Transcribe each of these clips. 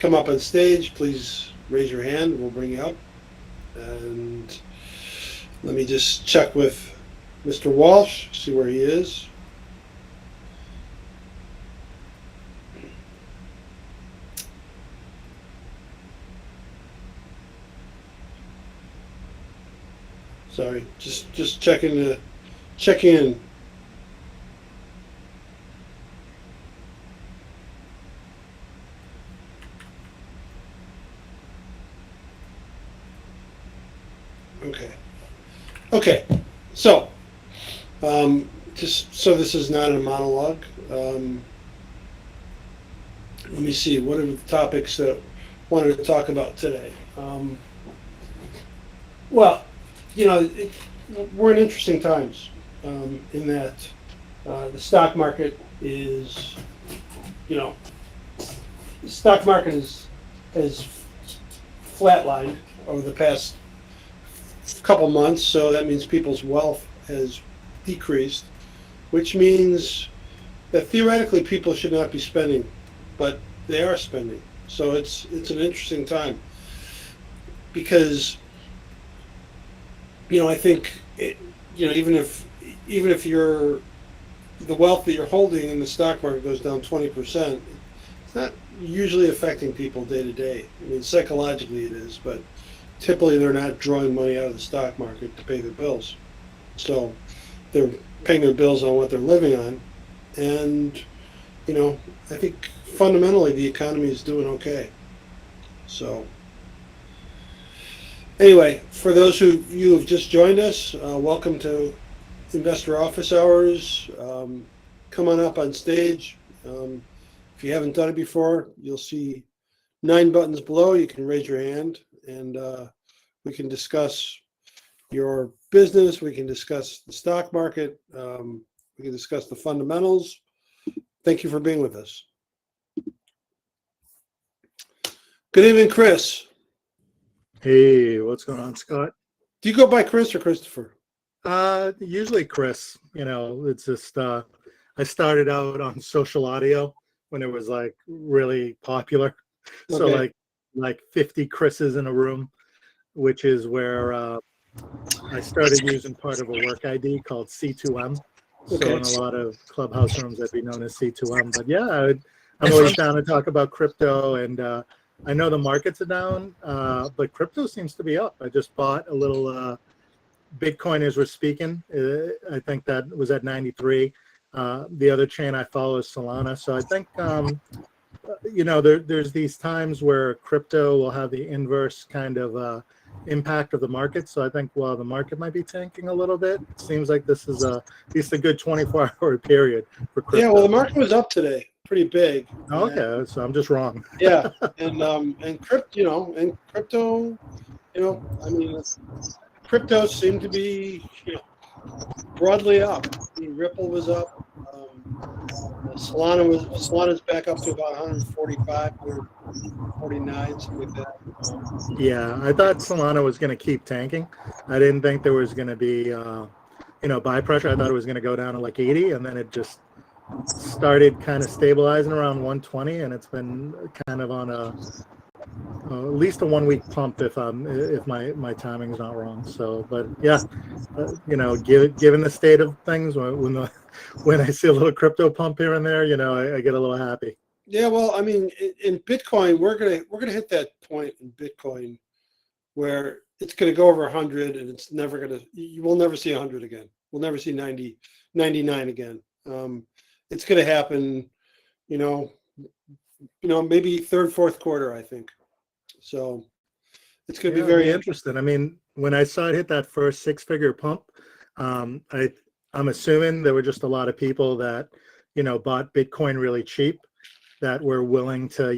come up on stage, please raise your hand. We'll bring you up. And let me just check with Mr. Walsh, see where he is. Sorry, just check in. Okay. Okay. So, just so this is not a monologue, let me see. What are the topics that I wanted to talk about today? Well, we're in interesting times in that the stock market is, you know, the stock market has flatlined over the past couple months, so that means people's wealth has decreased, which means that theoretically people should not be spending, but they are spending. So it's an interesting time because I think even if the wealth that you're holding in the stock market goes down 20%, it's not usually affecting people day to day. I mean, psychologically it is, but typically they're not drawing money out of the stock market to pay their bills. So they're paying their bills on what they're living on. And, I think fundamentally the economy is doing okay. So anyway, for those who you have just joined us, welcome to Investor Office Hours. Come on up on stage. If you haven't done it before, you'll see 9 buttons below. You can raise your hand and we can discuss your business. We can discuss the stock market. We can discuss the fundamentals. Thank you for being with us. Good evening, Chris. Hey, what's going on, Scott? Do you go by Chris or Christopher? Usually Chris. It's just I started out on social audio when it was like really popular. So Okay. like 50 Chris's in a room, which is where I started using part of a work ID called C2M. So Okay. in a lot of clubhouse rooms, I'd be known as C2M. But yeah, I'm always down to talk about crypto, and I know the markets are down, but crypto seems to be up. I just bought a little Bitcoin as we're speaking. I think that was at 93. The other chain I follow is Solana. So I think, there's these times where crypto will have the inverse kind of impact of the market. So I think while the market might be tanking a little bit, it seems like this is at least a good 24-hour period for crypto. Yeah, well, the market was up today, pretty big. Okay, so I'm just wrong. Yeah, and crypto, I mean, crypto seemed to be, broadly up. I mean, Ripple was up. Solana's back up to about 145, 149, something like that. Yeah, I thought Solana was going to keep tanking. I didn't think there was going to be, buy pressure. I thought it was going to go down to like 80, and then it just started kind of stabilizing around 120, and it's been kind of on at least a 1 week pump if my timing's not wrong. So, but yeah, given the state of things, when I see a little crypto pump here and there, I get a little happy. Yeah, well, I mean, in Bitcoin, we're gonna hit that point in Bitcoin where it's gonna go over 100, and it's never gonna. You will never see 100 again. We'll never see 90, 99 again. It's gonna happen, maybe third, fourth quarter, I think. So it's gonna be very interesting. I mean, when I saw it hit that first 6-figure pump, I'm assuming there were just a lot of people that bought Bitcoin really cheap, that were willing to,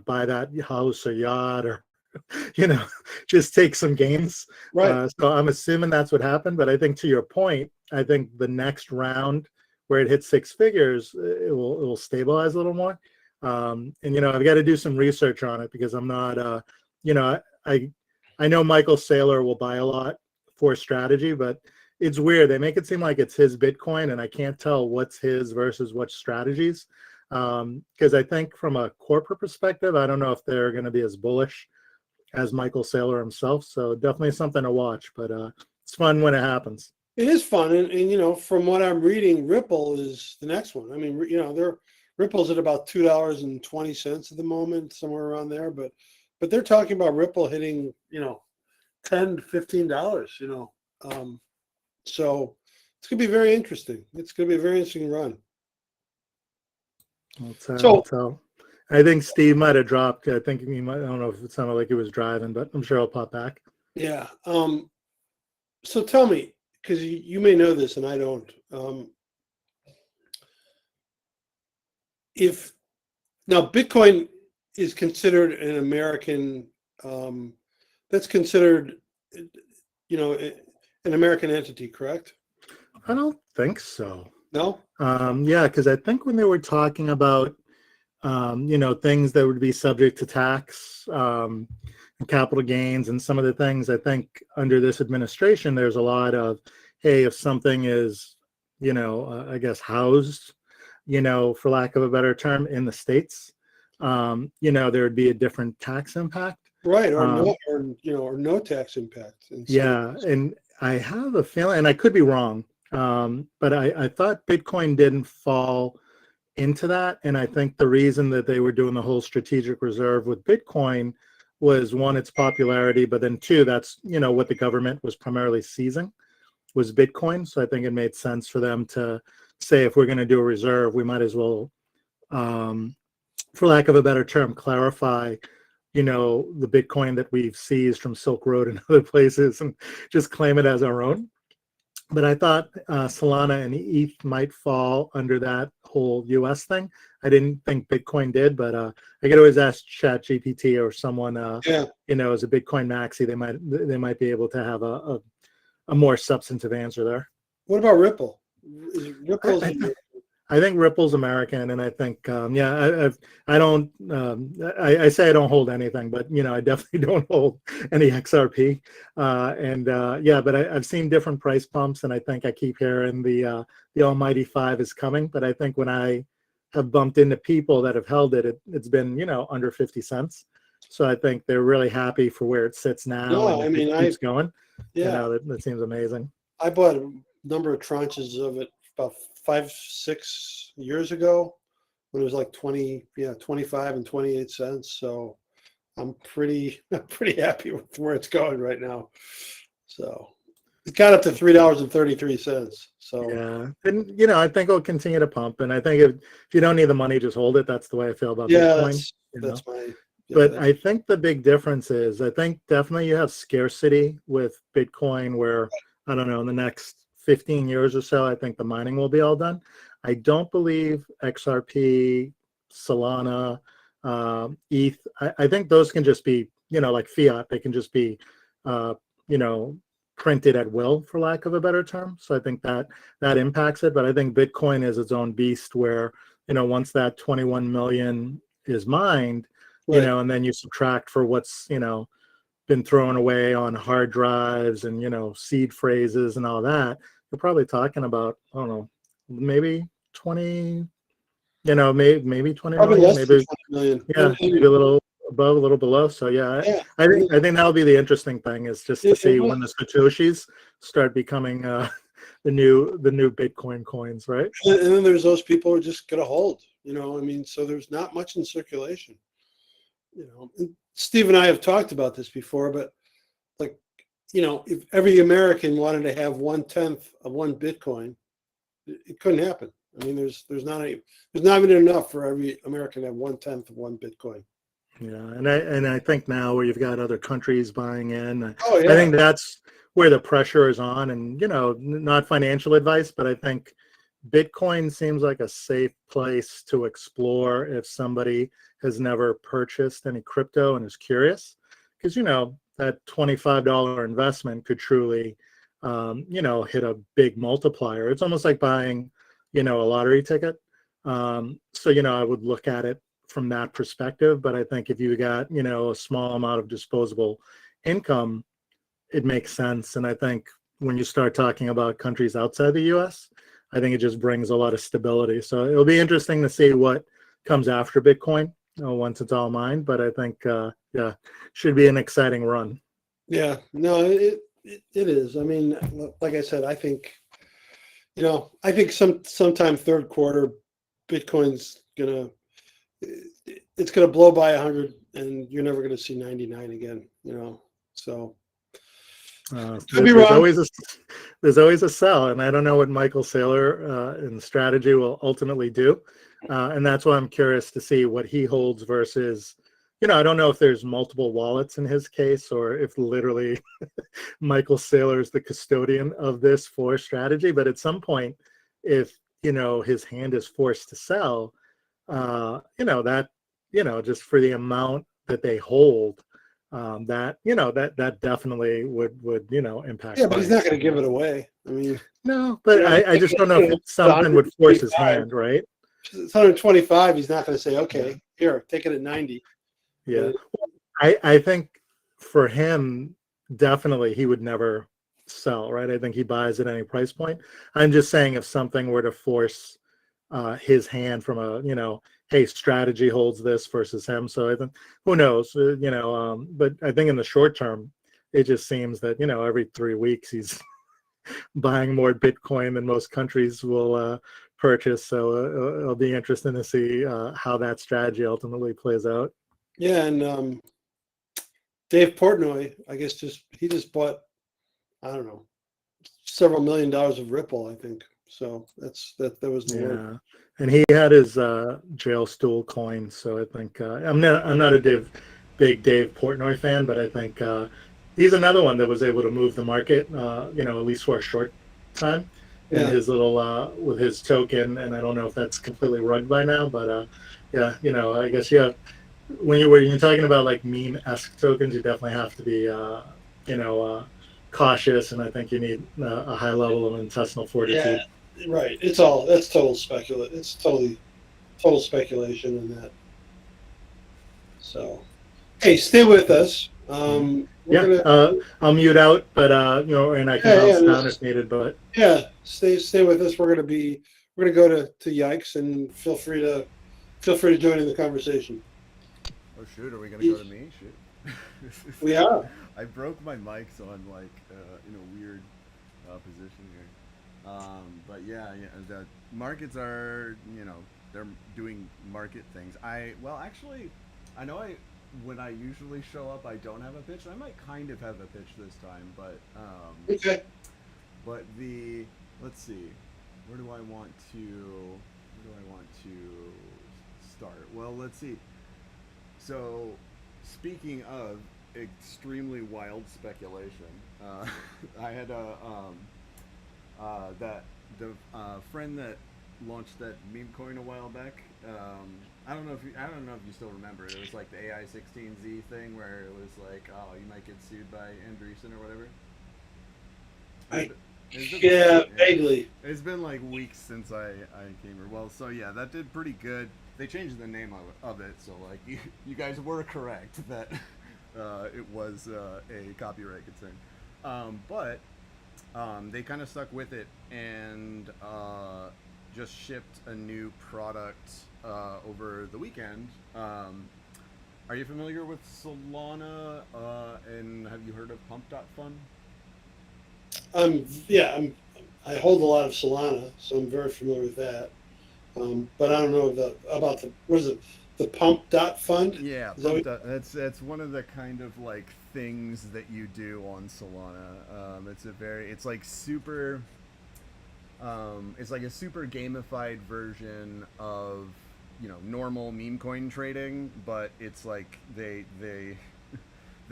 buy that house or yacht or, just take some gains. right. So I'm assuming that's what happened. But I think to your point, I think the next round where it hits 6 figures, it will stabilize a little more. And, I've got to do some research on it because I'm not, I know Michael Saylor will buy a lot for strategy, but it's weird. They make it seem like it's his Bitcoin, and I can't tell what's his versus what strategies. Because I think from a corporate perspective, I don't know if they're going to be as bullish as Michael Saylor himself. So definitely something to watch, but it's fun when it happens. It is fun, and from what I'm reading, Ripple is the next one. I mean, Ripple's at about $2.20 at the moment, somewhere around there. But they're talking about Ripple hitting $10 to $15. So it's gonna be very interesting. It's gonna be a very interesting run. So I think Steve might have dropped. I think he might. I don't know if it sounded like he was driving, but I'm sure he'll pop back. Yeah. So tell me, because you may know this and I don't. If now Bitcoin is considered an American, that's considered, an American entity, correct? I don't think so. No? Yeah, because I think when they were talking about, things that would be subject to tax, and capital gains, and some of the things, I think under this administration, there's a lot of, hey, if something is, I guess housed, for lack of a better term, in the States, there would be a different tax impact. Right, or no tax impact. Yeah, and I have a feeling, and I could be wrong, but I thought Bitcoin didn't fall into that. And I think the reason that they were doing the whole strategic reserve with Bitcoin was, one, its popularity, but then two, that's, what the government was primarily seizing was Bitcoin. So I think it made sense for them to say, if we're going to do a reserve, we might as well, for lack of a better term, clarify, the Bitcoin that we've seized from Silk Road and other places, and just claim it as our own. But I thought Solana and ETH might fall under that whole US thing. I didn't think Bitcoin did, but I could always ask ChatGPT or someone, as a Bitcoin maxi, they might be able to have a more substantive answer there. What about Ripple? I think Ripple's American, and I think, I don't, I say I don't hold anything, but, I definitely don't hold any XRP. But I've seen different price bumps, and I think I keep hearing the almighty 5 is coming. But I think when I have bumped into people that have held it, it's been, under 50 cents. So I think they're really happy for where it sits now. No, and it keeps going. Yeah. That seems amazing. I bought a number of tranches of it about 5-6 years ago when it was like 25 and 28 cents. So I'm pretty happy with where it's going right now. So it got up to $3.33. So yeah, and I think it'll continue to pump. And I think if you don't need the money, just hold it. That's the way I feel about Bitcoin. That's my. But I think the big difference is, I think definitely you have scarcity with Bitcoin, where, I don't know, in the next 15 years or so, I think the mining will be all done. I don't believe XRP, Solana, ETH, I think those can just be, like fiat. They can just be, printed at will, for lack of a better term. So I think that impacts it. But I think Bitcoin is its own beast, where, once that 21 million is mined, Right. And then you subtract for what's, been thrown away on hard drives and, seed phrases and all that, you're probably talking about, I don't know, maybe 20, maybe 20 Probably million, less maybe, than 20 million. yeah, maybe a little above, a little below. So I think that'll be the interesting thing, is just to see when the Satoshis start becoming the new Bitcoin coins, right? And then there's those people who are just gonna hold, so there's not much in circulation. And Steve and I have talked about this before, but if every American wanted to have 1/10 of one Bitcoin, it couldn't happen. I mean, there's not even enough for every American to have 1/10 of one Bitcoin. Yeah, and I think now where you've got other countries buying in, I yeah. think that's where the pressure is on. And not financial advice, but I think Bitcoin seems like a safe place to explore if somebody has never purchased any crypto and is curious, because that $25 investment could truly hit a big multiplier. It's almost like buying a lottery ticket. So I would look at it from that perspective. But I think if you got a small amount of disposable income, it makes sense. And I think when you start talking about countries outside the US, I think it just brings a lot of stability. So it'll be interesting to see what comes after Bitcoin once it's all mined. But I think, yeah, should be an exciting run. Yeah, no, it is. I mean, like I said, I think, I think sometime third quarter, Bitcoin's gonna it's gonna blow by 100, and you're never gonna see 99 again. So could be There's wrong. always a sell, and I don't know what Michael Saylor in strategy will ultimately do, and that's why I'm curious to see what he holds versus. I don't know if there's multiple wallets in his case, or if literally Michael Saylor is the custodian of this for strategy. But at some point, if his hand is forced to sell, that just for the amount that they hold, that definitely would impact Yeah, but he's not price. gonna give it away. I mean, No, but I just don't know if something would force his hand, right? It's 125. He's not gonna say, okay, here, take it at 90. Yeah, I think for him, definitely he would never sell, right? I think he buys at any price point. I'm just saying if something were to force his hand from hey, strategy holds this versus him. So I think, who knows, but I think in the short term, it just seems that, every 3 weeks he's buying more Bitcoin than most countries will purchase. So it'll be interesting to see how that strategy ultimately plays out. Yeah, and Dave Portnoy, I guess he just bought, I don't know, several $1 million of Ripple, I think. So that was the word. Yeah, and he had his jail stool coin. So I think I'm not a big Dave Portnoy fan, but I think he's another one that was able to move the market, at least for a short time. And Yeah. his little with his token, and I don't know if that's completely rugged by now, but yeah, I guess when you're talking about like meme-esque tokens, you definitely have to be you know uh, cautious, and I think you need a high level of intestinal Yeah, fortitude. right. That's total speculation. It's total speculation in that. So, hey, stay with us. We're Yeah, gonna, I'll mute out, but and I can yeah, yeah, bounce down just, if needed. But yeah, stay with us. We're gonna go to Yikes, and feel free to join in the conversation. Oh shoot, are we gonna go to me? Shit. We are. I broke my mic, so I'm like in a weird position here. But yeah, the markets are, they're doing market things. Actually, I know when I usually show up, I don't have a pitch. I might kind of have a pitch this time, Okay. but let's see, where do I want to start? Well, let's see. So, speaking of extremely wild speculation, I had that the friend that launched that meme coin a while back. I don't know if you still remember it. It was like the AI16Z thing where it was like, oh, you might get sued by Andreessen or whatever. I It's been, Yeah, yeah, vaguely. it's been like weeks since I came here. Well, so yeah, that did pretty good. They changed the name of it, so like you guys were correct that it was a copyright concern. But they kind of stuck with it and just shipped a new product over the weekend. Are you familiar with Solana? And have you heard of Pump.fun? Yeah, I hold a lot of Solana, so I'm very familiar with that. But I don't know about what is it, the Pump Dot Fund? Yeah, Is that what, that's one of the kind of like things that you do on Solana. It's like super. It's like a super gamified version of normal meme coin trading, but it's like they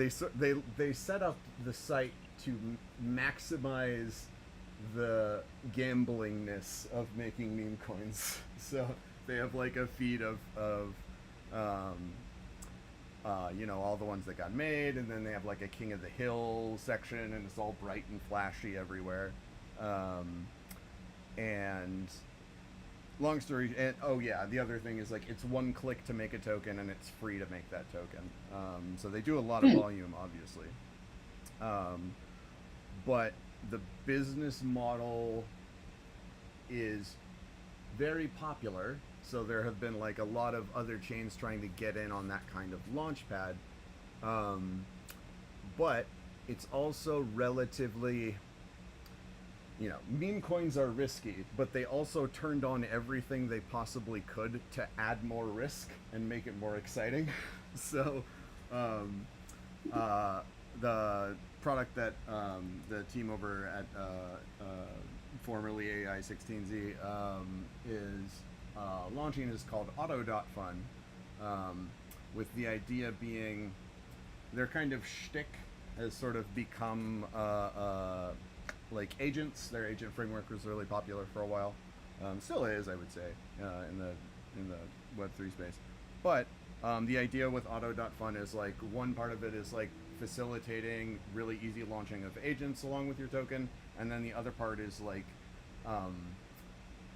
set up the site to maximize the gamblingness of making meme coins. So they have like a feed of um, all the ones that got made, and then they have like a King of the Hill section, and it's all bright and flashy everywhere. Um, and long story, and oh yeah, the other thing is like it's one click to make a token, and it's free to make that token. So they do a lot of volume, obviously. Um, but the business model is very popular. So there have been like a lot of other chains trying to get in on that kind of launch pad. But it's also relatively, meme coins are risky, but they also turned on everything they possibly could to add more risk and make it more exciting. So, the product that the team over at formerly AI16Z is launching is called Auto.Fun, with the idea being their kind of shtick has sort of become like agents. Their agent framework was really popular for a while, still is, I would say, in the Web3 space. But the idea with Auto.Fun is like one part of it is like facilitating really easy launching of agents along with your token, and then the other part is like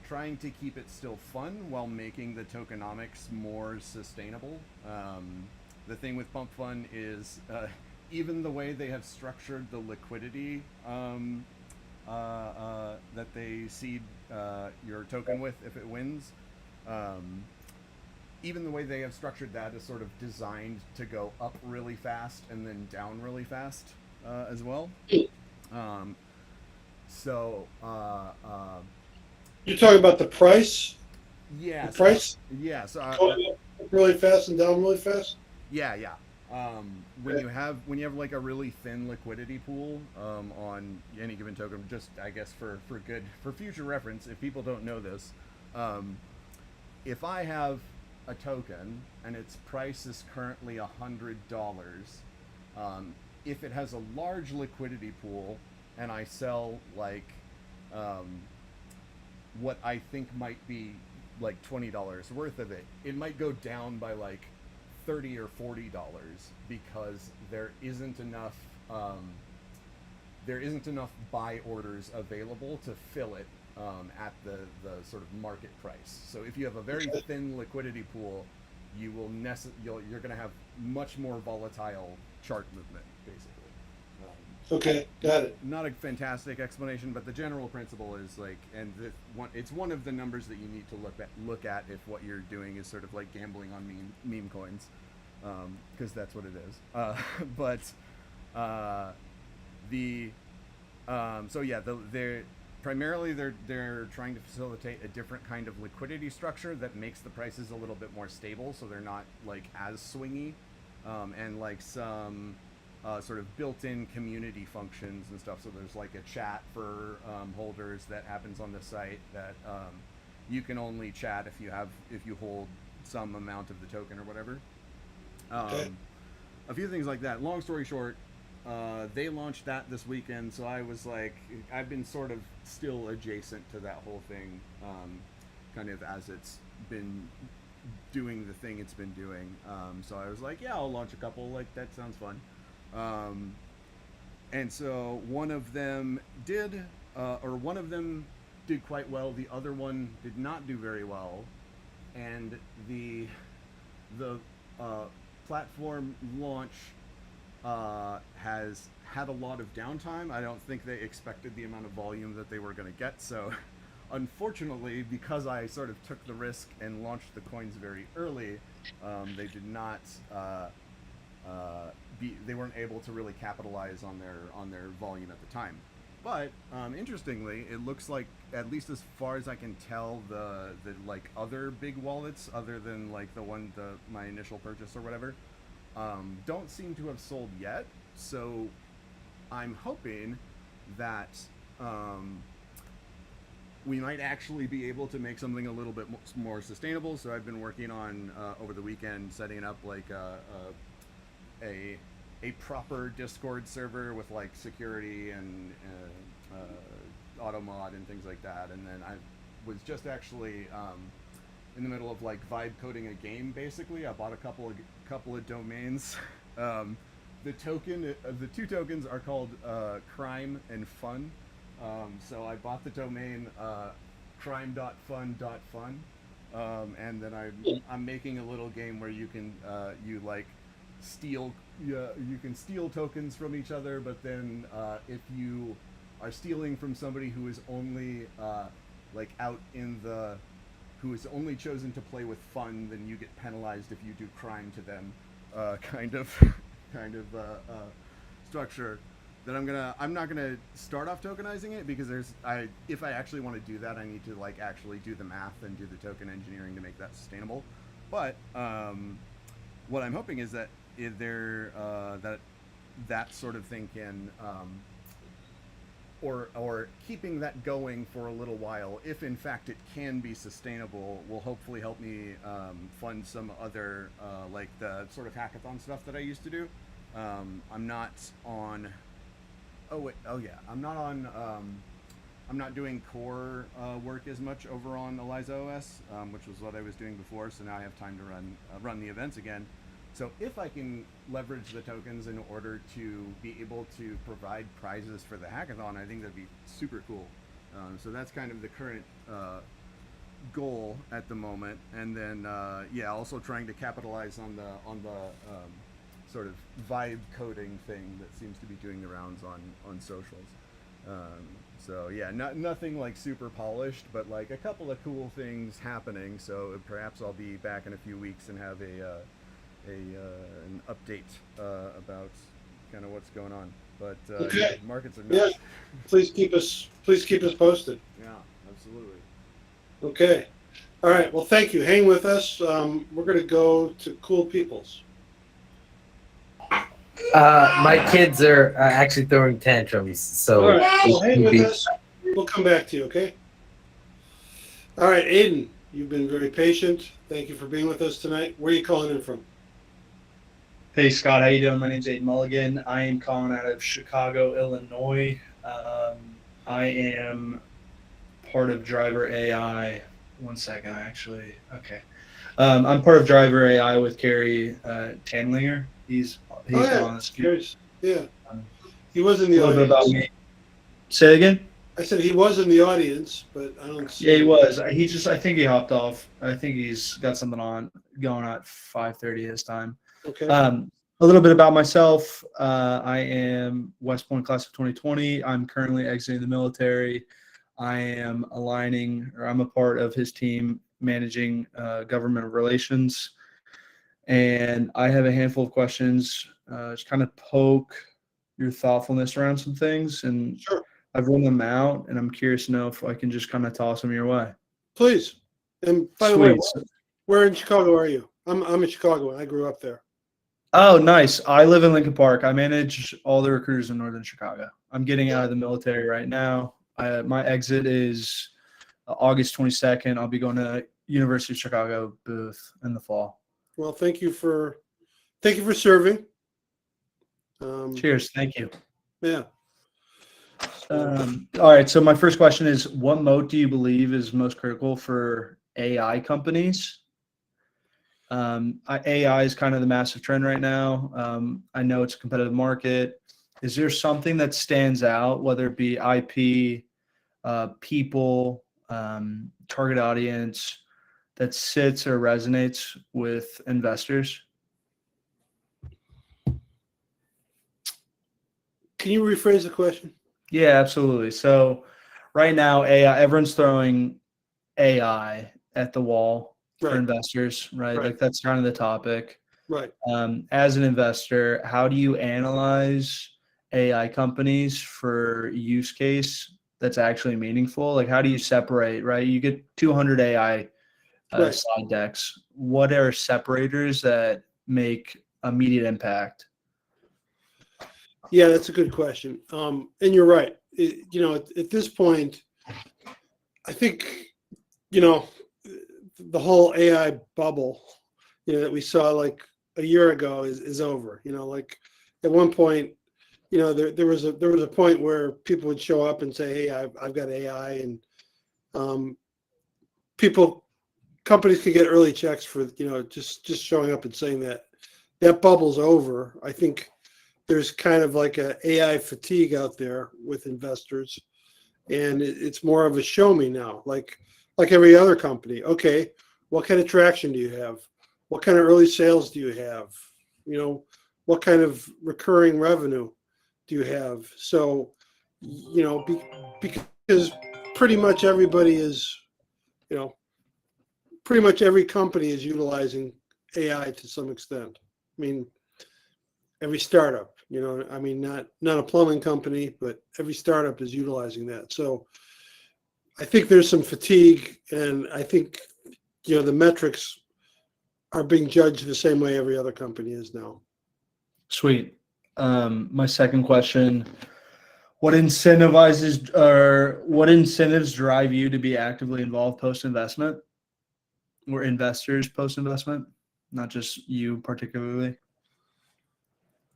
trying to keep it still fun while making the tokenomics more sustainable. The thing with Pump Fun is even the way they have structured the liquidity that they seed your token with if it wins, even the way they have structured that is sort of designed to go up really fast and then down really fast as well. So You're talking about the price? yeah, The price yeah. So going up really fast and down really fast? yeah. When you have like a really thin liquidity pool on any given token, just I guess for future reference, if people don't know this, if I have a token and its price is currently $100, if it has a large liquidity pool and I sell like what I think might be like $20 worth of it, it might go down by like $30 or $40 because there isn't enough buy orders available to fill it at the sort of market price. So if you have a very thin liquidity pool, you will you're going to have much more volatile chart movement, basically. Okay, got it. Not a fantastic explanation, but the general principle is like, and it's one of the numbers that you need to look at if what you're doing is sort of like gambling on meme coins, because that's what it is. So yeah, they're primarily they're trying to facilitate a different kind of liquidity structure that makes the prices a little bit more stable, so they're not like as swingy, and like some sort of built-in community functions and stuff. So there's like a chat for holders that happens on the site that you can only chat if you hold some amount of the token or whatever. A few things like that. Long story short, they launched that this weekend, so I was like, I've been sort of still adjacent to that whole thing, kind of as it's been doing the thing it's been doing. So I was like, yeah, I'll launch a couple. Like, that sounds fun. And so one of them did quite well. The other one did not do very well, and the platform launch has had a lot of downtime. I don't think they expected the amount of volume that they were going to get. So unfortunately, because I sort of took the risk and launched the coins very early, they did not they weren't able to really capitalize on their volume at the time. But interestingly, it looks like, at least as far as I can tell, the like other big wallets, other than like my initial purchase or whatever, don't seem to have sold yet. So I'm hoping that we might actually be able to make something a little bit more sustainable. So I've been working on over the weekend setting up like a proper Discord server with like security and auto mod and things like that. And then I was just actually in the middle of like vibe coding a game. Basically, I bought a couple of domains. The two tokens are called Crime and Fun. So I bought the domain crime.fun.fun, and then I'm making a little game where you can you can steal tokens from each other, but then if you are stealing from somebody who is only like out in the who has only chosen to play with fun, then you get penalized if you do crime to them, kind of structure. That I'm not gonna start off tokenizing it because if I actually want to do that, I need to like actually do the math and do the token engineering to make that sustainable. But what I'm hoping is that that sort of thing can or keeping that going for a little while, if in fact it can be sustainable, will hopefully help me fund some other like the sort of hackathon stuff that I used to do. I'm not on. I'm not doing core work as much over on Eliza OS, which was what I was doing before. So now I have time to run the events again. So if I can leverage the tokens in order to be able to provide prizes for the hackathon, I think that'd be super cool. So that's kind of the current goal at the moment. And then also trying to capitalize on the sort of vibe coding thing that seems to be doing the rounds on socials. So yeah, nothing like super polished, but like a couple of cool things happening. So perhaps I'll be back in a few weeks and have an update about kind of what's going on. But Okay. markets are Yeah. nuts. Please keep us posted. Yeah, absolutely. Okay. All right. Well, thank you. Hang with us. We're going to go to Cool Peoples. My kids are actually throwing tantrums, so All right. Well, hang with be- us. We'll come back to you, okay? All right, Aiden, you've been very patient. Thank you for being with us tonight. Where are you calling in from? Hey Scott, how you doing? My name's Aiden Mulligan. I am calling out of Chicago, Illinois. I am part of Driver AI. One second, actually. Okay. I'm part of Driver AI with Kerry Tanlinger. He's on this. Curious. Yeah. He was in the A little bit about audience. me. Say it again. I said he was in the audience, but I don't see Yeah, he was. I think he hopped off. I think he's got something on going at 5:30 his time. Okay. A little bit about myself. I am West Point class of 2020. I'm currently exiting the military. I am I'm a part of his team managing government relations. And I have a handful of questions, just kind of poke your thoughtfulness around some things. And Sure. I've run them out, and I'm curious to know if I can just kind of toss them your way. Please. And by the way, Sweet. where in Chicago are you? I'm in Chicago. I grew up there. Oh, nice. I live in Lincoln Park. I manage all the recruiters in Northern Chicago. I'm getting out of the military right now. My exit is August 22nd. I'll be going to University of Chicago booth in the fall. Well, thank you for serving. Cheers. Thank you. Yeah. All right. So my first question is, what moat do you believe is most critical for AI companies? AI is kind of the massive trend right now. I know it's a competitive market. Is there something that stands out, whether it be IP, people, target audience, that sits or resonates with investors? Can you rephrase the question? Yeah, absolutely. So right now, AI, everyone's throwing AI at the wall for Right. investors, right? Right. Like that's kind of the topic. Right. As an investor, how do you analyze AI companies for use case that's actually meaningful? Like how do you separate, right? You get 200 AI Right. slide decks. What are separators that make immediate impact? Yeah, that's a good question. And you're right. At this point, I think, the whole AI bubble, that we saw like a year ago is over. Like at one point, there was a point where people would show up and say, "Hey, I've got AI," and companies could get early checks for just showing up and saying that. That bubble's over. I think there's kind of like a AI fatigue out there with investors, and it's more of a show me now, like every other company. Okay, what kind of traction do you have? What kind of early sales do you have? What kind of recurring revenue do you have? So, because pretty much everybody is, pretty much every company is utilizing AI to some extent. I mean, every startup, I mean, not a plumbing company, but every startup is utilizing that. So I think there's some fatigue, and I think, the metrics are being judged the same way every other company is now. Sweet. My second question, what incentives drive you to be actively involved post-investment, or investors post-investment, not just you particularly?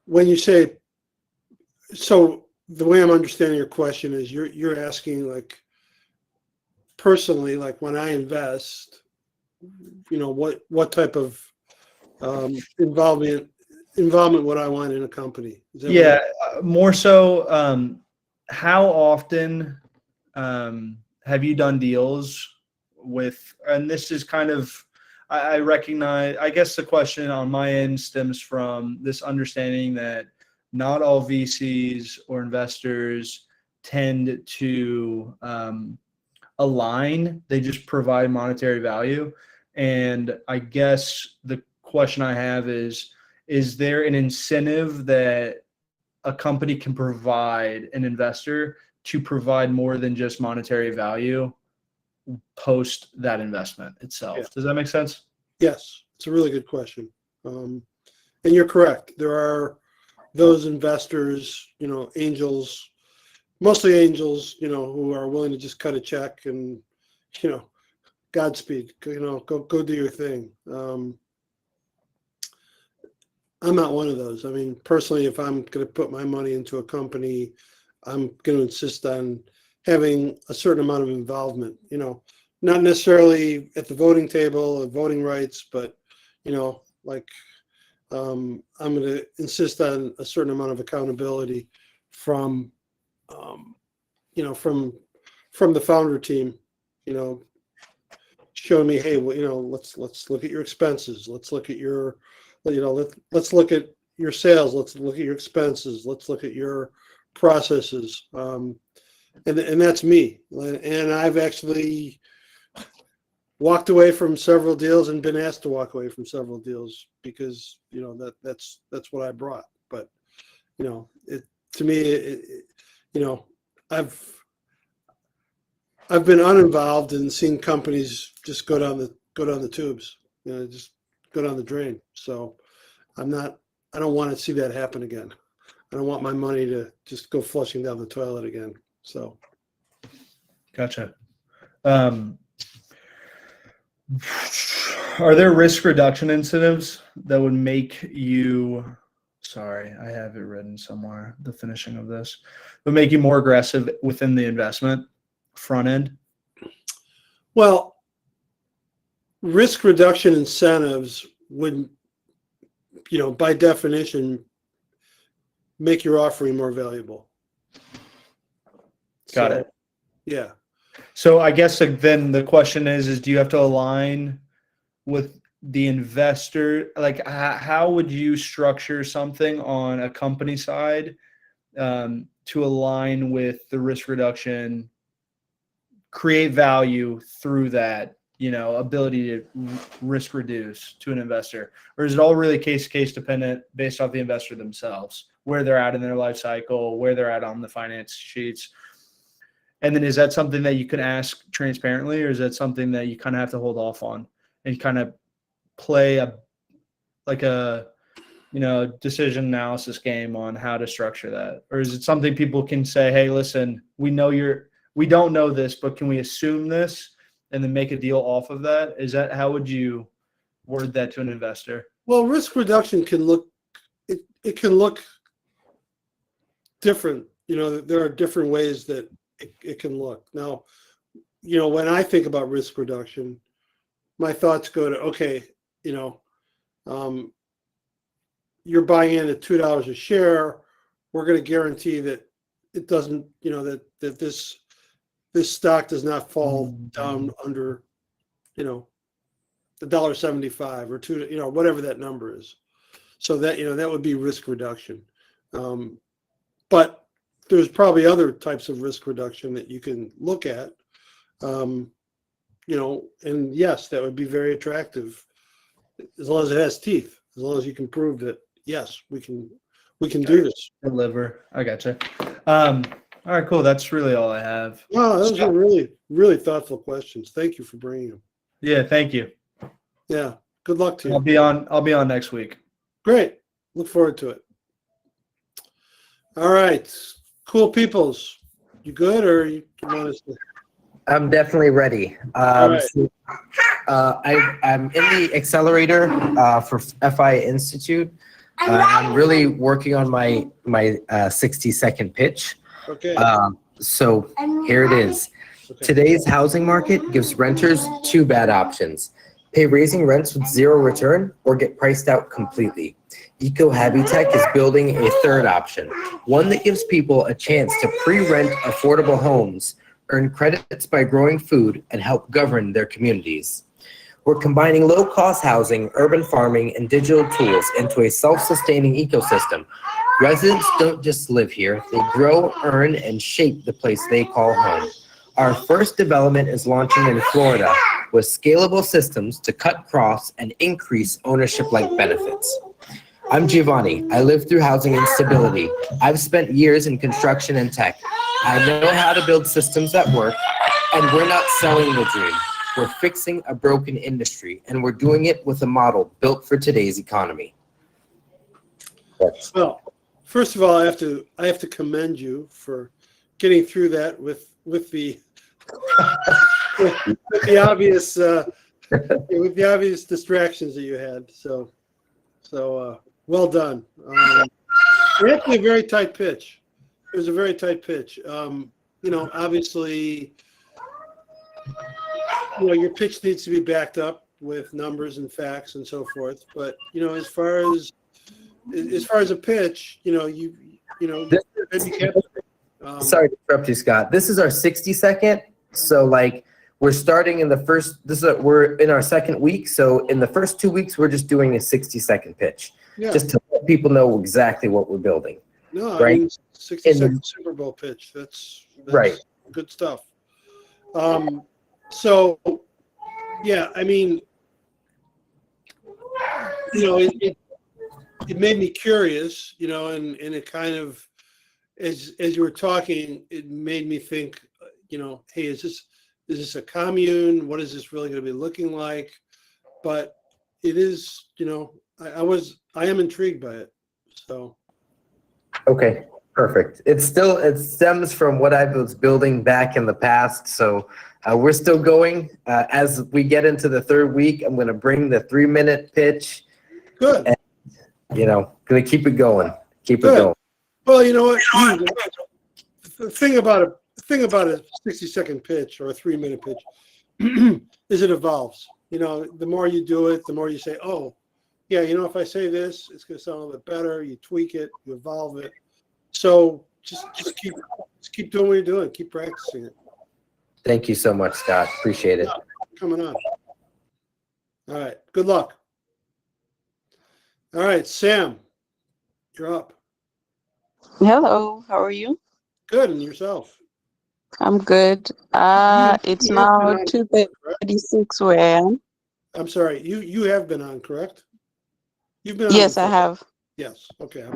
When you say, so the way I'm understanding your question is you're asking, like, personally, like when I invest, what type of involvement would I want in a company? Is that Yeah, more so, how often have you done deals with, and this is kind of, I recognize, I guess the question on my end stems from this understanding that not all VCs or investors tend to align, they just provide monetary value. And I guess the question I have is there an incentive that a company can provide an investor to provide more than just monetary value post that investment itself? Yeah. Does that make sense? Yes, it's a really good question. And you're correct. There are those investors, angels, mostly angels, who are willing to just cut a check and, Godspeed, go do your thing. I'm not one of those. I mean, personally, if I'm going to put my money into a company, I'm going to insist on having a certain amount of involvement, not necessarily at the voting table or voting rights, but, like, I'm going to insist on a certain amount of accountability from, from the founder team, showing me, hey, well, let's look at your expenses. Let's look at your, let's look at your sales. Let's look at your expenses. Let's look at your processes. And that's me. And I've actually walked away from several deals and been asked to walk away from several deals because, that's what I brought. But, to me, I've been uninvolved and seen companies just go down the tubes, just go down the drain. So I don't want to see that happen again. I don't want my money to just go flushing down the toilet again. So. Gotcha. Are there risk reduction incentives that would make you, sorry, I have it written somewhere, the finishing of this, would make you more aggressive within the investment front end? Well, risk reduction incentives would, by definition, make your offering more valuable. Got it. Yeah. So I guess then the question is do you have to align with the investor? Like, how would you structure something on a company side to align with the risk reduction, create value through that, ability to risk reduce to an investor? Or is it all really case to case dependent based off the investor themselves, where they're at in their life cycle, where they're at on the finance sheets? And then is that something that you can ask transparently, or is that something that you kind of have to hold off on and kind of play a decision analysis game on how to structure that? Or is it something people can say, hey, listen, we don't know this, but can we assume this and then make a deal off of that? Is that, how would you word that to an investor? Well, risk reduction can look, it can look different. There are different ways that it can look. Now, when I think about risk reduction, my thoughts go to, okay, you're buying in at $2 a share. We're going to guarantee that it doesn't, that this stock does not fall down under, $1.75 or $2, whatever that number is. So that, that would be risk reduction. But there's probably other types of risk reduction that you can look at. and yes, that would be very attractive as long as it has teeth, as long as you can prove that, yes, we can do this. Deliver. I gotcha. All right, cool. That's really all I have. Wow, those are really, really thoughtful questions. Thank you for bringing them. Yeah, thank you. Yeah. Good luck to you. I'll be on next week. Great. Look forward to it. All right. Cool peoples. You good or you want us to? I'm definitely ready. All right. I'm in the accelerator for FI Institute. I'm really working on my 60-second pitch. Okay. So here it is. Okay. Today's housing market gives renters two bad options: pay raising rents with zero return or get priced out completely. Eco Habitat is building a third option, one that gives people a chance to pre-rent affordable homes, earn credits by growing food, and help govern their communities. We're combining low-cost housing, urban farming, and digital tools into a self-sustaining ecosystem. Residents don't just live here, they grow, earn, and shape the place they call home. Our first development is launching in Florida with scalable systems to cut costs and increase ownership-like benefits. I'm Giovanni. I lived through housing instability. I've spent years in construction and tech. I know how to build systems that work, and we're not selling the dream. We're fixing a broken industry, and we're doing it with a model built for today's economy. Well, first of all, I have to commend you for getting through that with the with the obvious distractions that you had. So well done. Actually, a very tight pitch. It was a very tight pitch. Obviously, your pitch needs to be backed up with numbers and facts and so forth. But as far as a pitch, you can't. Sorry to interrupt you, Scott. This is our 60-second. So we're starting in the first. We're in our second week. So in the first 2 weeks, we're just doing a 60-second pitch, just to let people know exactly what we're building. No, right? I mean 60-second Super Bowl pitch. That's right. Good stuff. So, yeah, I mean, it made me curious, and it kind of, as you were talking, it made me think, hey, is this a commune? What is this really going to be looking like? But it is, I am intrigued by it. So. Okay, perfect. It stems from what I was building back in the past. So we're still going. As we get into the third week, I'm going to bring the 3-minute pitch. Good. And, going to keep it going. Keep Good. it going. Well, you know what? The thing about a 60-second pitch or a 3-minute pitch is it evolves. The more you do it, the more you say, oh, yeah, if I say this, it's going to sound a little bit better. You tweak it, you evolve it. So just keep doing what you're doing. Keep practicing it. Thank you so much, Scott. Appreciate it. Coming on. All right. Good luck. All right, Sam, you're up. Hello, how are you? Good, and yourself? I'm good. It's now 2:36 where I am. I'm sorry, you have been on, correct? You've been on. Yes, I have. Yes, okay, I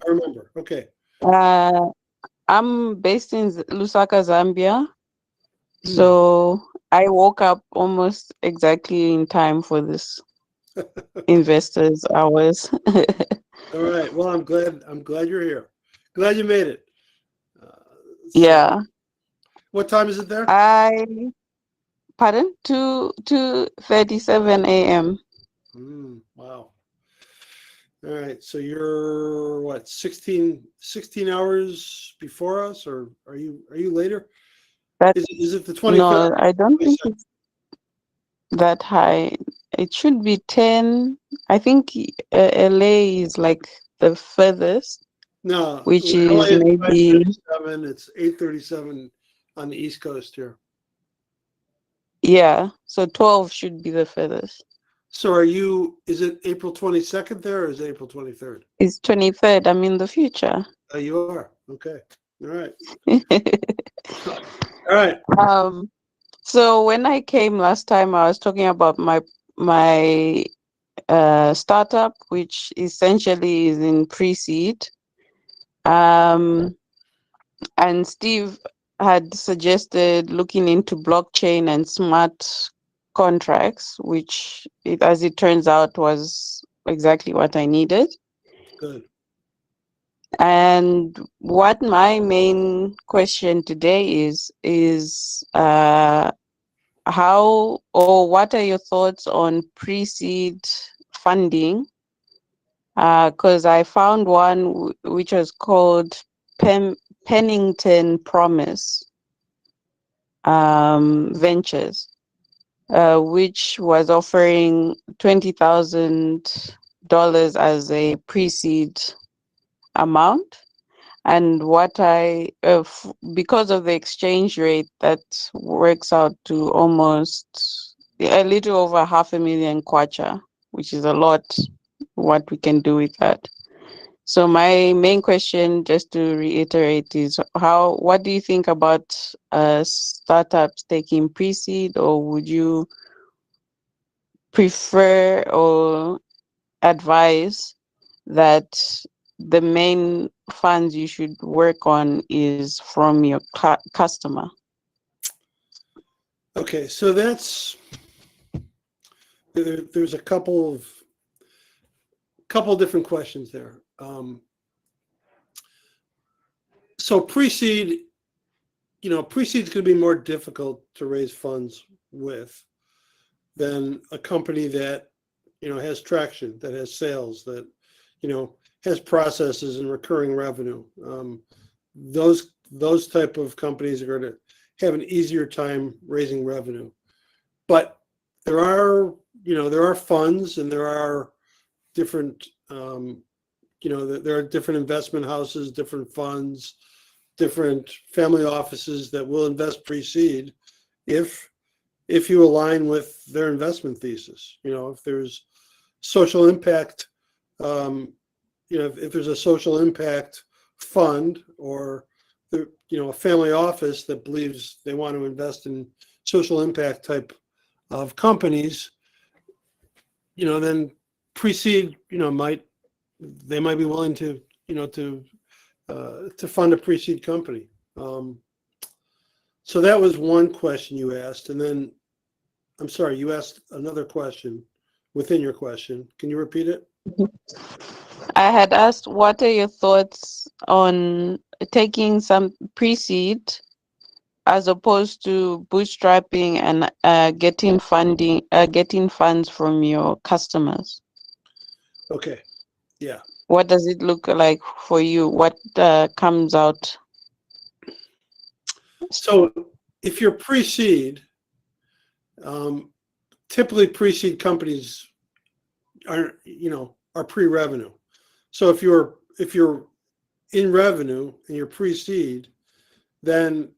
remember. Okay. I'm based in Lusaka, Zambia. So I woke up almost exactly in time for this investors hours. All right. Well, I'm glad you're here. Glad you made it. Yeah. What time is it there? Pardon? 2:37 a.m. Wow. All right. So you're what, 16 hours before us, or are you later? Is it the 23rd? No, I don't think it's that high. It should be 10. I think LA is like the furthest. No, which LA is maybe 5:37. It's 8:37 on the East Coast here. Yeah, so 12 should be the furthest. So is it April 22nd there, or is it April 23rd? It's 23rd. I'm in the future. Oh, you are? Okay. All right. All right. So when I came last time, I was talking about my startup, which essentially is in pre-seed. And Steve had suggested looking into blockchain and smart contracts, which, as it turns out, was exactly what I needed. Good. And what my main question today is how or what are your thoughts on pre-seed funding? Because I found one which was called Pennington Promise Ventures, which was offering $20,000 as a pre-seed amount. And what because of the exchange rate, that works out to almost a little over 500,000 kwacha, which is a lot. What we can do with that. So my main question, just to reiterate, is what do you think about startups taking pre-seed, or would you prefer or advise that the main funds you should work on is from your customer? Okay, so there's a couple different questions there. So pre-seed, pre-seed's going to be more difficult to raise funds with than a company that, has traction, that has sales, that, has processes and recurring revenue. Those type of companies are going to have an easier time raising revenue. But there are funds, and there are different, there are different investment houses, different funds, different family offices that will invest pre-seed if you align with their investment thesis. If there's social impact, if there's a social impact fund, or a family office that believes they want to invest in social impact type of companies, then pre-seed, they might be willing to fund a pre-seed company. So that was one question you asked, and then I'm sorry, you asked another question within your question. Can you repeat it? I had asked, what are your thoughts on taking some pre-seed as opposed to bootstrapping and getting funds from your customers? Okay. Yeah. What does it look like for you? What comes out? So if you're pre-seed, typically pre-seed companies are pre-revenue. So if you're in revenue and you're pre-seed, then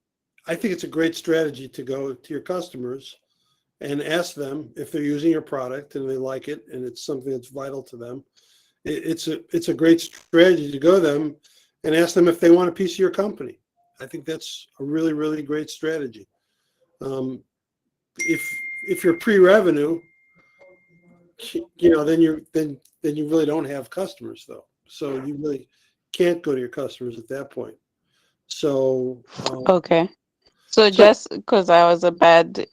I think it's a great strategy to go to your customers and ask them if they're using your product and they like it and it's something that's vital to them. It's a great strategy to go to them and ask them if they want a piece of your company. I think that's a really, really great strategy. If you're pre-revenue, then you really don't have customers, though. So you really can't go to your customers at that point. So Okay. So just because I was a bad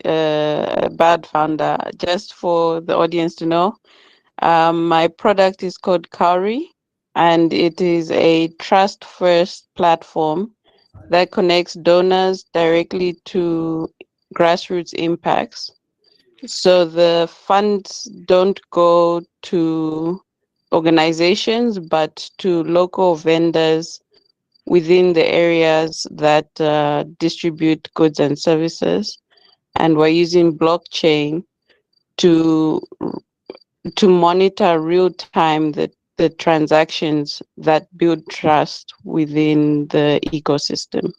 founder, just for the audience to know, my product is called Cowrie, and it is a trust-first platform that connects donors directly to grassroots impacts. So the funds don't go to organizations, but to local vendors within the areas that distribute goods and services. And we're using blockchain to monitor real time the transactions that build trust within the ecosystem.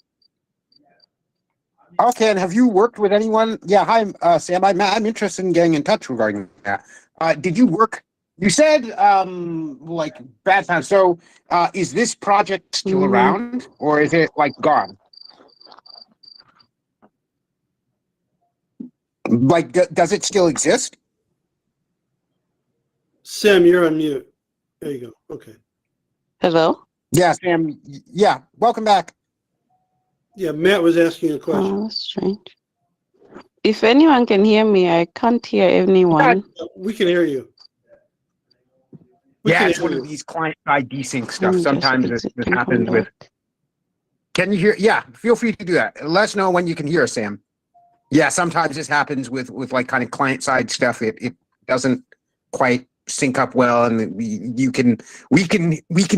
Okay, and have you worked with anyone? Yeah, hi, Sam. I'm interested in getting in touch regarding that. Did you work? You said like bad time. So is this project still around, or is it like gone? Like, does it still exist? Sam, you're on mute. There you go. Okay. Hello? Yeah, Sam. Yeah, welcome back. Yeah, Matt was asking a question. Oh, that's strange. If anyone can hear me, I can't hear anyone. We can hear you. We Yeah, can it's hear one of you. these client-side desync Let stuff. me just Sometimes exit this and come happens with. back. Can you hear? Yeah, feel free to do that. Let us know when you can hear us, Sam. Yeah, sometimes this happens with like kind of client-side stuff. It doesn't quite sync up well, and we can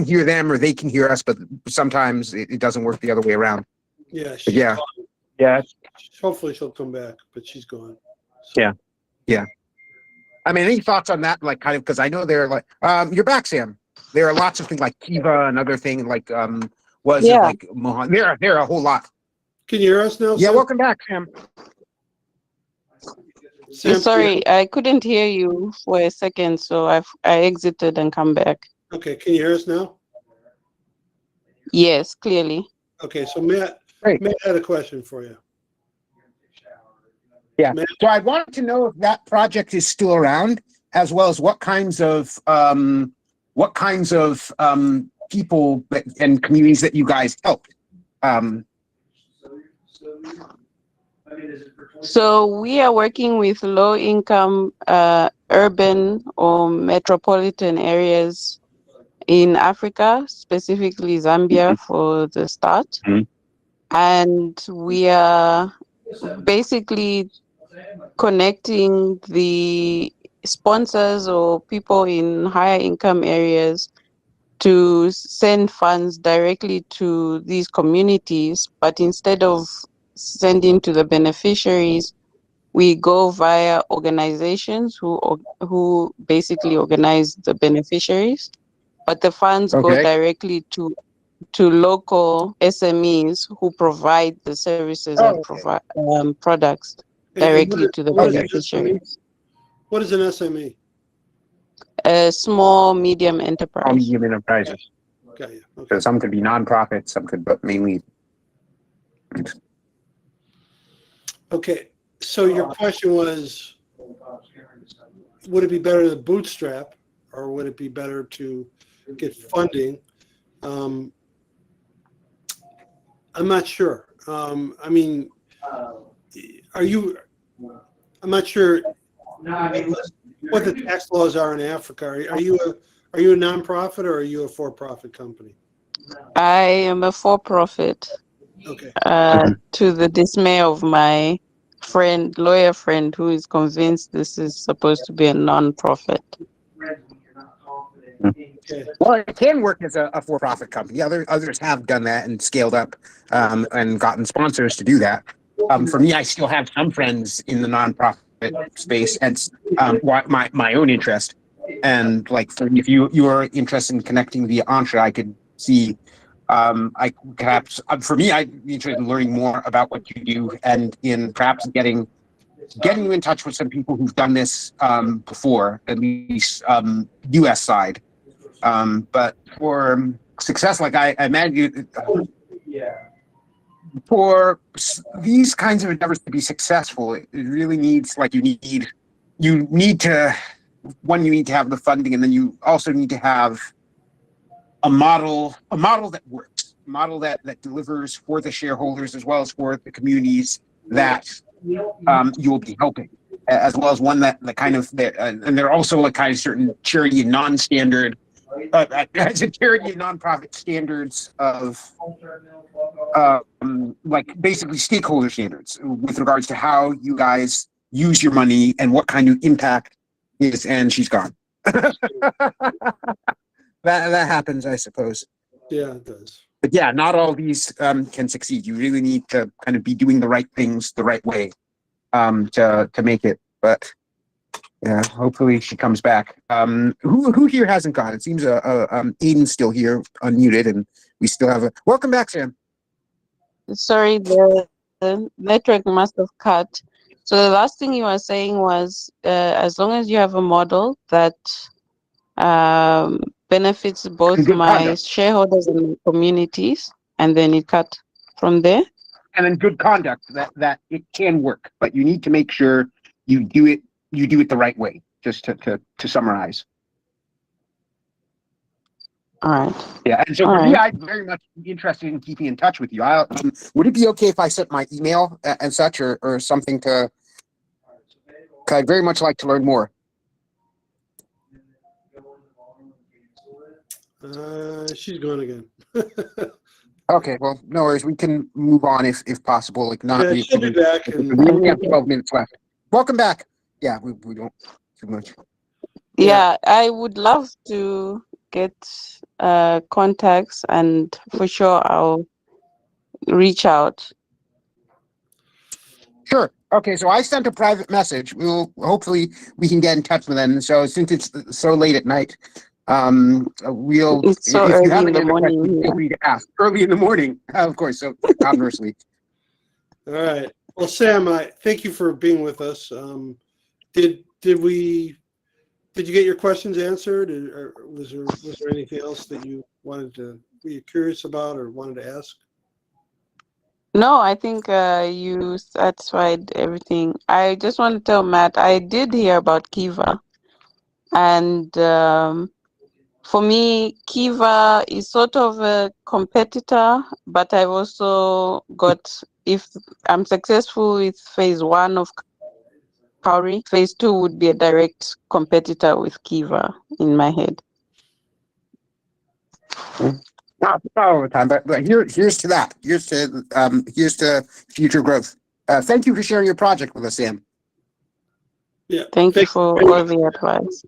hear them or they can hear us, but sometimes it doesn't work the other way around. Yeah, But she's yeah, gone. yeah, Hopefully she'll come back, but she's gone. So, Yeah. yeah. I mean, any thoughts on that? Like, kind of, because I know they're like, you're back, Sam. There are lots of things like Kiva and other things like, was it Yeah. like Mohan? There are a whole lot. Can you hear us now, Yeah, Sam? welcome back, Sam. Sam, Sorry, I couldn't hear you for a second, so I exited and come back. okay, can you hear us now? Yes, clearly. Okay, so Matt Great. had a question for you. Yeah. Matt? So I wanted to know if that project is still around, as well as what kinds of people and communities that you guys helped. So we are working with low-income urban or metropolitan areas in Africa, specifically Zambia for the start. Mhm. And we are basically connecting the sponsors or people in higher income areas to send funds directly to these communities, but instead of sending to the beneficiaries, we go via organizations who basically organize the beneficiaries, but the funds go Okay. directly to local SMEs who provide the services and Oh, provide products And directly to the what is an beneficiaries. What is an SME? A small medium all enterprise. medium enterprises. Got you. So Okay. some could be nonprofits, some could, but mainly. Okay. So your question was, would it be better to bootstrap, or would it be better to get funding? I'm not sure. I mean, are you? I'm not sure what the tax laws are in Africa. Are you a nonprofit or are you a for-profit company? I am a for-profit, Okay. to the dismay of my lawyer friend, who is convinced this is supposed to be a non-profit. Okay. Well, it can work as a for-profit company. Others have done that and scaled up and gotten sponsors to do that. For me, I still have some friends in the nonprofit space, and my own interest. And like, if you are interested in connecting via Entra, I could see. I perhaps for me, I'd be interested in learning more about what you do, and in perhaps getting you in touch with some people who've done this before, at least U.S. side. But for success, like I imagine, for these kinds of endeavors to be successful, it really needs, like, you need to have the funding, and then you also need to have a model that works, a model that delivers for the shareholders as well as for the communities that you'll be helping, as well as one that kind of, and they're also like kind of certain charity and non-standard, as a charity and nonprofit standards of like basically stakeholder standards with regards to how you guys use your money and what kind of impact is. And she's gone. That happens, I suppose. Yeah, it does. But yeah, not all these can succeed. You really need to kind of be doing the right things the right way to make it. But yeah, hopefully she comes back. Who here hasn't gone? It seems Aiden's still here, unmuted, and we still have a welcome back, Sam. Sorry, the network must have cut. So the last thing you were saying was, as long as you have a model that benefits both Good my conduct. shareholders and the communities, and then it cut from there. And then good conduct, that it can work, but you need to make sure you do it the right way. Just to summarize. All right. Yeah, and so All for me, right. I'd very much be interested in keeping in touch with you. Would it be okay if I sent my email and such, or something to? 'Cause I'd very much like to learn more. She's gone again. Okay, well, no worries. We can move on if possible. Like not, Yeah, she'll be back. we And only have 12 minutes left. Welcome back. Yeah, we don't too much. Yeah, I would love to get contacts, and for sure I'll reach out. Sure. Okay, so I sent a private message. Hopefully we can get in touch with them. So since it's so late at night, we'll It's so if you early have in the any other questions, morning feel here. free to ask. Early in the morning, of course. So conversely. all right. Well, Sam, I thank you for being with us. Did you get your questions answered, or was there anything else that you were you curious about or wanted to ask? No, I think you satisfied everything. I just want to tell Matt, I did hear about Kiva, and for me, Kiva is sort of a competitor, but I've also got, if I'm successful with phase 1 of Kauri, phase 2 would be a direct competitor with Kiva in my head. Not all the time, but here's to that. Here's to future growth. Thank you for sharing your project with us, Sam. Yeah. Thank you Thank for you. all the advice.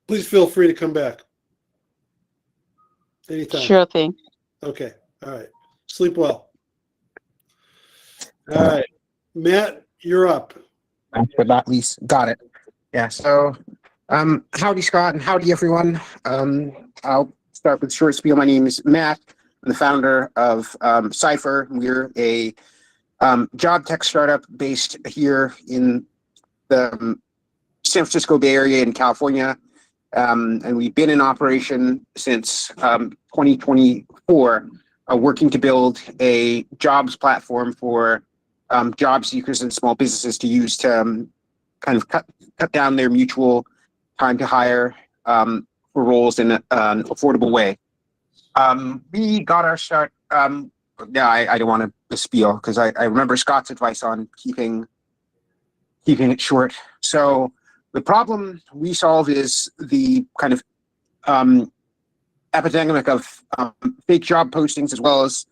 Please feel free to come back anytime. Sure thing. Okay. All right. Sleep well. All right, Matt, you're up. Last but not least, got it. Yeah. So, howdy, Scott, and howdy, everyone. I'll start with a short spiel. My name is Matt. I'm the founder of Cypher. We're a job tech startup based here in the San Francisco Bay Area in California. And we've been in operation since 2024, working to build a jobs platform for job seekers and small businesses to use to kind of cut down their mutual time to hire for roles in an affordable way. We got our start. I don't want to spiel because I remember Scott's advice on keeping it short. So the problem we solve is the kind of epidemic of fake job postings, as well as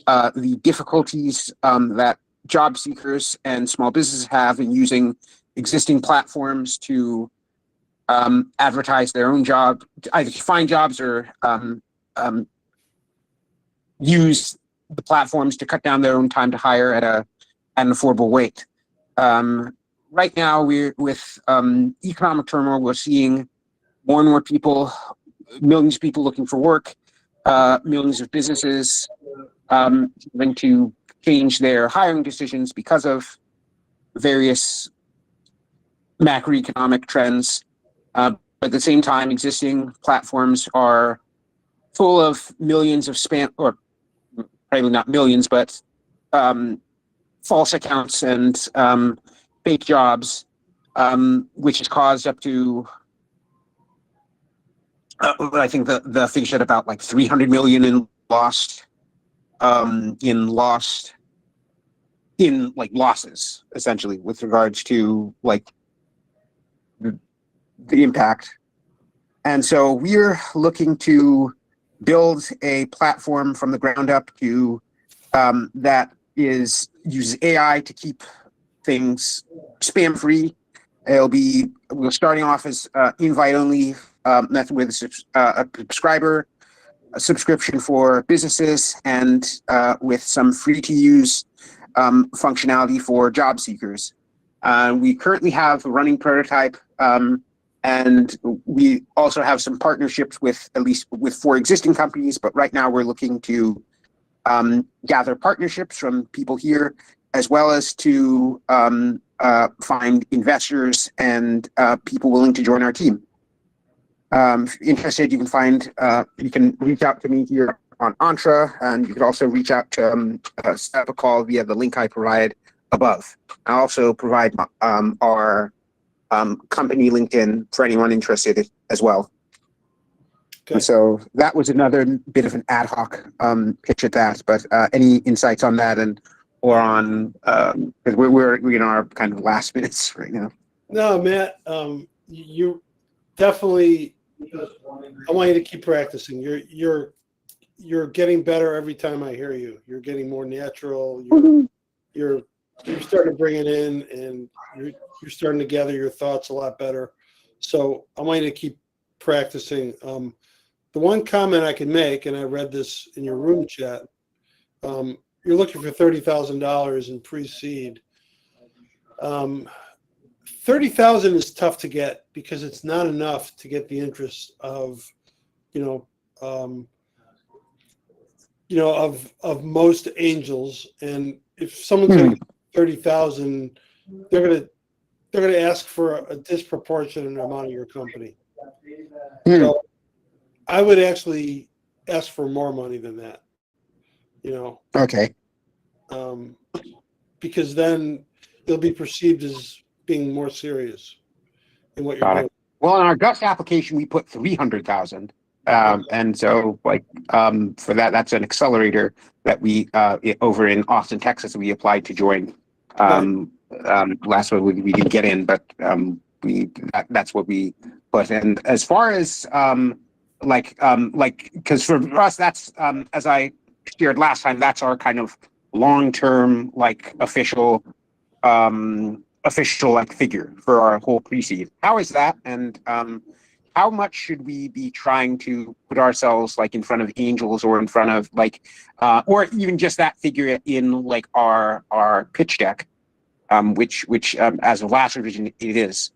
the difficulties that job seekers and small businesses have in using existing platforms to advertise their own job, either to find jobs or use the platforms to cut down their own time to hire at an affordable rate. Right now, we're with economic turmoil. We're seeing more and more people, millions of people looking for work, millions of businesses having to change their hiring decisions because of various macroeconomic trends. But at the same time, existing platforms are full of millions of spam, or probably not millions, but false accounts and fake jobs, which has caused up to I think the figure said about like 300 million in losses, essentially, with regards to like the impact. And so we're looking to build a platform from the ground up to that uses AI to keep things spam free. We're starting off as invite only method with a subscriber, a subscription for businesses, and with some free to use functionality for job seekers. We currently have a running prototype, and we also have some partnerships with 4 existing companies. But right now we're looking to gather partnerships from people here, as well as to find investors and people willing to join our team. If you're interested, you can reach out to me here on Entra, and you can also reach out to set up a call via the link I provide above. I also provide our company LinkedIn for anyone interested as well. Okay. And so that was another bit of an ad hoc pitch at that. But any insights on that or on because we're in our kind of last minutes right now. No, Matt, you definitely. I want you to keep practicing. You're getting better every time I hear you. You're getting more natural. You're starting to bring it in, and you're starting to gather your thoughts a lot better. So I want you to keep practicing. The one comment I can make, and I read this in your room chat, you're looking for $30,000 in pre-seed. 30,000 is tough to get because it's not enough to get the interest of, of most angels. And if someone's going to get 30,000, they're gonna ask for a disproportionate amount of your company. So I would actually ask for more money than that. Okay. Because then you'll be perceived as being more serious in what you're Got doing. it. Well, in our Gus application, we put 300,000. And so for that's an accelerator that we over in Austin, Texas, we applied to join. Last one we didn't get in, but that's what we put. And as far as because for us, that's as I shared last time, that's our kind of long-term official figure for our whole pre-seed. How is that? And how much should we be trying to put ourselves in front of angels or in front of or even just that figure in our pitch deck, which as of last revision it is.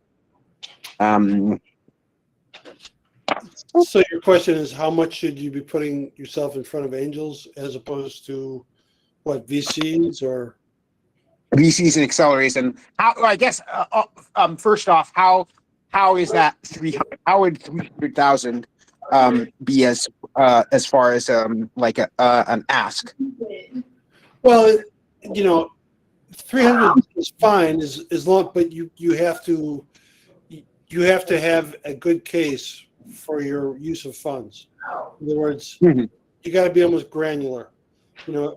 So your question is, how much should you be putting yourself in front of angels as opposed to what, VCs or? VCs and accelerators, and how? I guess first off, how is that 300? How would 300,000 be as far as an ask? Well, 300 is fine as long, but you have to have a good case for your use of funds. In other words, you got to be almost granular,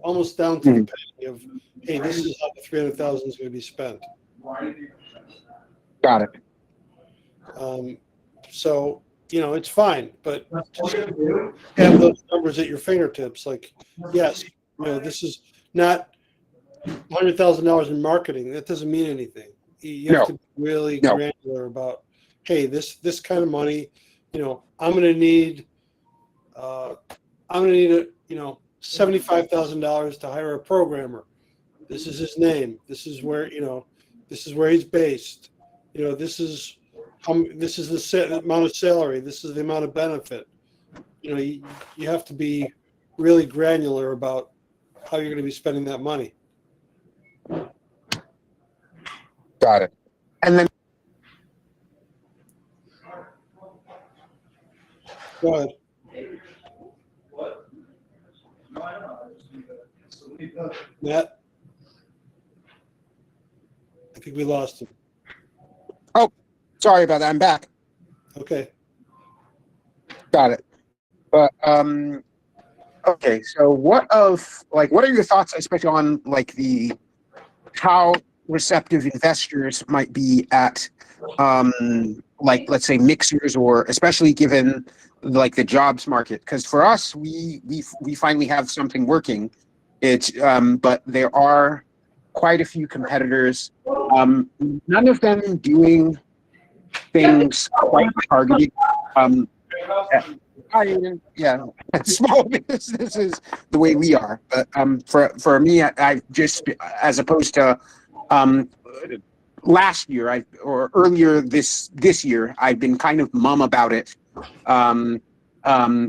almost down to the penny of, hey, this is how the 300,000 is going to be spent. Got it. So it's fine, but just have those numbers at your fingertips. Yes, this is not $100,000 in marketing. That doesn't mean anything. You have to be really granular about, hey, this kind of money. I'm going to need $75,000 to hire a programmer. This is his name. This is where he's based. This is the amount of salary. This is the amount of benefit. You have to be really granular about how you're going to be spending that money. Got it. And then Go ahead. Matt? I think we lost him. Oh, sorry about that. I'm back. Okay. Got it. But okay. So what are your thoughts, especially on how receptive investors might be at let's say mixers, or especially given the jobs market? Because for us, we finally have something working. It's but there are quite a few competitors. None of them doing things quite targeted. Yeah, small business is the way we are. But for me, I just, as opposed to last year, or earlier this year, I've been kind of mum about it.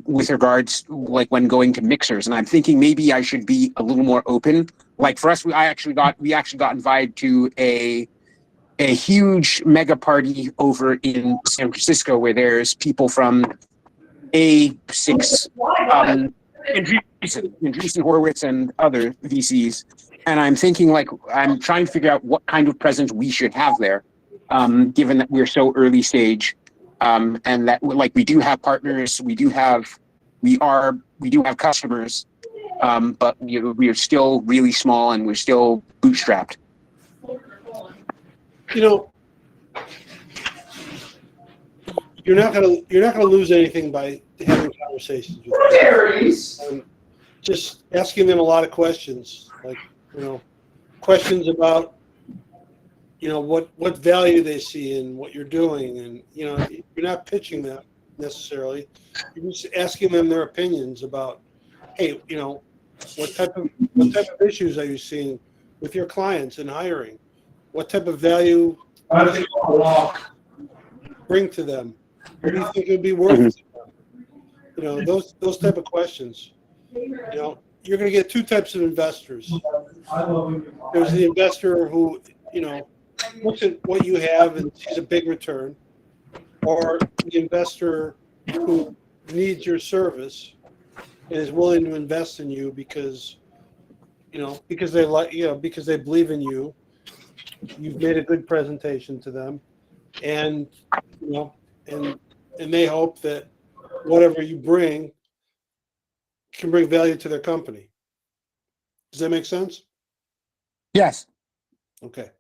With regards when going to mixers, and I'm thinking maybe I should be a little more open. For us, we actually got invited to a huge mega party over in San Francisco, where there's people from A6, Andreessen Horowitz and other VCs, And I'm thinking like I'm trying to figure out what kind of presence we should have there, given that we're so early stage, and that like we do have partners, we do have customers, but we are still really small and we're still bootstrapped. You know, you're not gonna lose anything by having conversations with them. Just asking them a lot of questions, like, you know, questions about, you know, what value they see in what you're doing, and you know, you're not pitching them necessarily. You're just asking them their opinions about, hey, you know, what type of issues are you seeing with your clients in hiring? What type of value bring to them? What do you think it would be worth to them? You know, those type of questions. You know, you're going to get two types of investors. There's the investor who, you know, looks at what you have and sees a big return, or the investor who needs your service and is willing to invest in you because, you know, because they like, you know, because they believe in you. You've made a good presentation to them, and you know, and they hope that whatever you bring can bring value to their company. Does that make sense? Yes. Okay.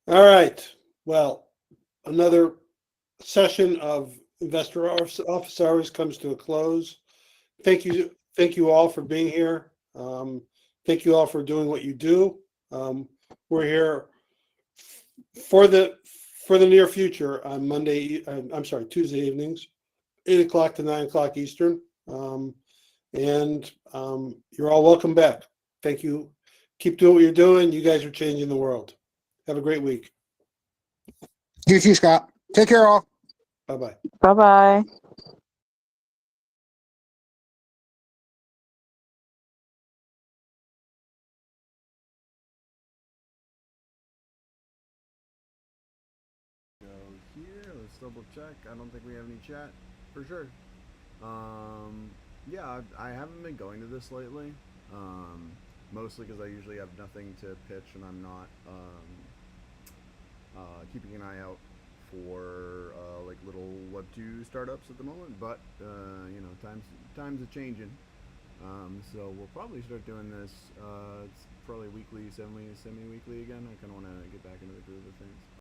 All right. Well, another session of investor office hours comes to a close. Thank you all for being here. Thank you all for doing what you do. We're here for the near future on Tuesday evenings, 8 o'clock to 9 o'clock Eastern. And you're all welcome back. Thank you. Keep doing what you're doing. You guys are changing the world. Have a great week. You too, Scott. Take care, all. Bye-bye. Bye-bye. Go here. Let's double check. I don't think we have any chat for sure. Yeah, I haven't been going to this lately. Mostly because I usually have nothing to pitch and I'm not keeping an eye out for like little Web2 startups at the moment. But you know, times are changing. So we'll probably start doing this. It's probably weekly, semi-weekly again. I kind of want to get back into the groove of things.